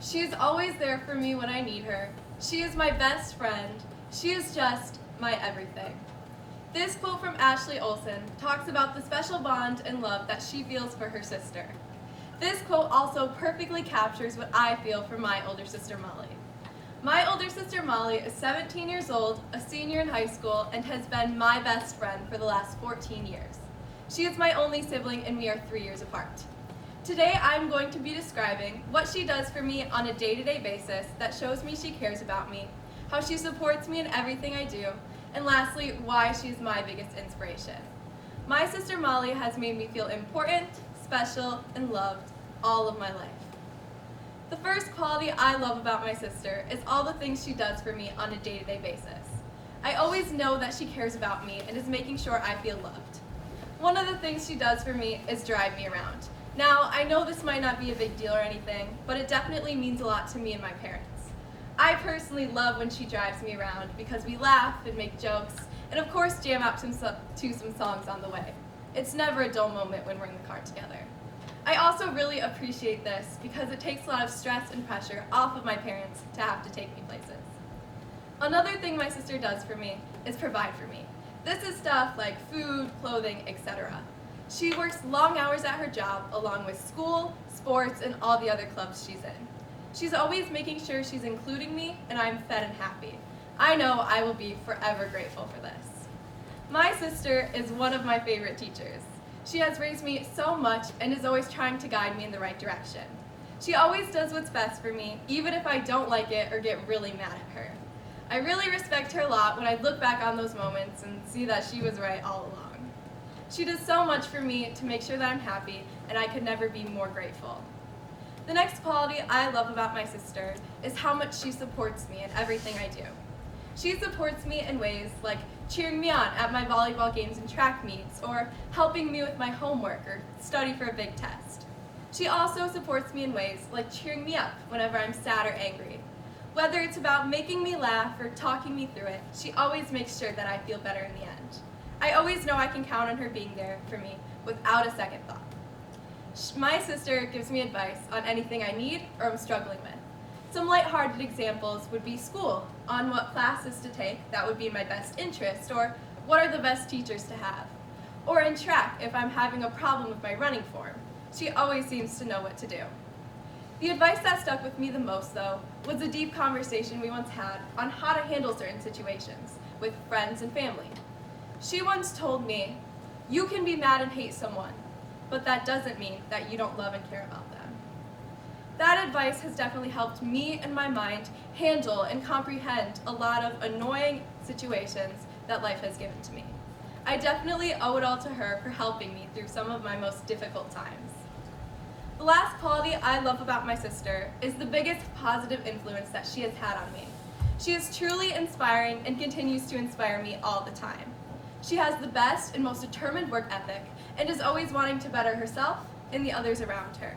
She is always there for me when I need her. She is my best friend. She is just my everything. This quote from Ashley Olsen talks about the special bond and love that she feels for her sister. This quote also perfectly captures what I feel for my older sister Molly. My older sister Molly is 17 years old, a senior in high school, and has been my best friend for the last 14 years. She is my only sibling and we are 3 years apart. Today I'm going to be describing what she does for me on a day-to-day basis that shows me she cares about me, how she supports me in everything I do, and lastly, why she's my biggest inspiration. My sister Molly has made me feel important, special, and loved all of my life. The first quality I love about my sister is all the things she does for me on a day-to-day basis. I always know that she cares about me and is making sure I feel loved. One of the things she does for me is drive me around. Now, I know this might not be a big deal or anything, but it definitely means a lot to me and my parents. I personally love when she drives me around because we laugh and make jokes, and of course jam out to some songs on the way. It's never a dull moment when we're in the car together. I also really appreciate this because it takes a lot of stress and pressure off of my parents to have to take me places. Another thing my sister does for me is provide for me. This is stuff like food, clothing, etc. She works long hours at her job along with school, sports, and all the other clubs she's in. She's always making sure she's including me and I'm fed and happy. I know I will be forever grateful for this. My sister is one of my favorite teachers. She has raised me so much and is always trying to guide me in the right direction. She always does what's best for me, even if I don't like it or get really mad at her. I really respect her a lot when I look back on those moments and see that she was right all along. She does so much for me to make sure that I'm happy, and I could never be more grateful. The next quality I love about my sister is how much she supports me in everything I do. She supports me in ways like cheering me on at my volleyball games and track meets, or helping me with my homework or study for a big test. She also supports me in ways like cheering me up whenever I'm sad or angry. Whether it's about making me laugh or talking me through it, she always makes sure that I feel better in the end. I always know I can count on her being there for me without a second thought. My sister gives me advice on anything I need or am struggling with. Some lighthearted examples would be school, on what classes to take that would be in my best interest, or what are the best teachers to have. Or in track, if I'm having a problem with my running form. She always seems to know what to do. The advice that stuck with me the most, though, was a deep conversation we once had on how to handle certain situations with friends and family. She once told me, "You can be mad and hate someone, but that doesn't mean that you don't love and care about them." That advice has definitely helped me and my mind handle and comprehend a lot of annoying situations that life has given to me. I definitely owe it all to her for helping me through some of my most difficult times. The last quality I love about my sister is the biggest positive influence that she has had on me. She is truly inspiring and continues to inspire me all the time. She has the best and most determined work ethic and is always wanting to better herself and the others around her.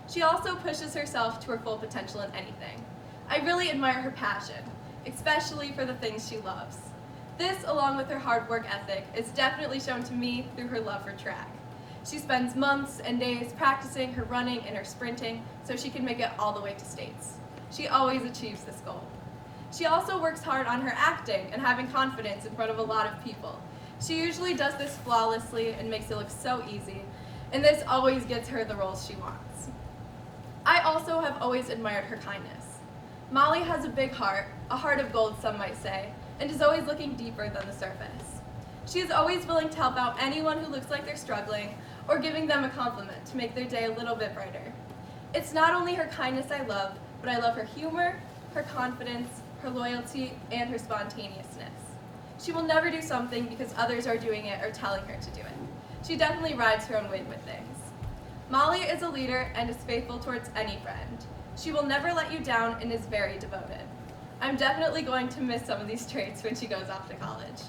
She also pushes herself to her full potential in anything. I really admire her passion, especially for the things she loves. This, along with her hard work ethic, is definitely shown to me through her love for track. She spends months and days practicing her running and her sprinting so she can make it all the way to states. She always achieves this goal. She also works hard on her acting and having confidence in front of a lot of people. She usually does this flawlessly and makes it look so easy, and this always gets her the roles she wants. I also have always admired her kindness. Molly has a big heart, a heart of gold some might say, and is always looking deeper than the surface. She is always willing to help out anyone who looks like they're struggling or giving them a compliment to make their day a little bit brighter. It's not only her kindness I love, but I love her humor, her confidence, her loyalty, and her spontaneousness. She will never do something because others are doing it or telling her to do it. She definitely rides her own wave with things. Molly is a leader and is faithful towards any friend. She will never let you down and is very devoted. I'm definitely going to miss some of these traits when she goes off to college.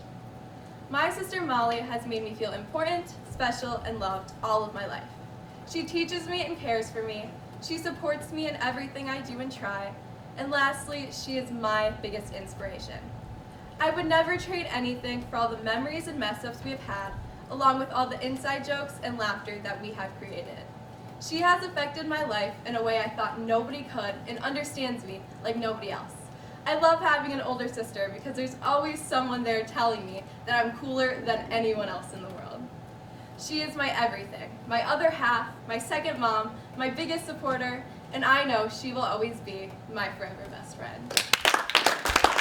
My sister Molly has made me feel important, special, and loved all of my life. She teaches me and cares for me. She supports me in everything I do and try. And lastly, she is my biggest inspiration. I would never trade anything for all the memories and mess-ups we have had, along with all the inside jokes and laughter that we have created. She has affected my life in a way I thought nobody could and understands me like nobody else. I love having an older sister because there's always someone there telling me that I'm cooler than anyone else in the world. She is my everything, my other half, my second mom, my biggest supporter, and I know she will always be my forever best friend.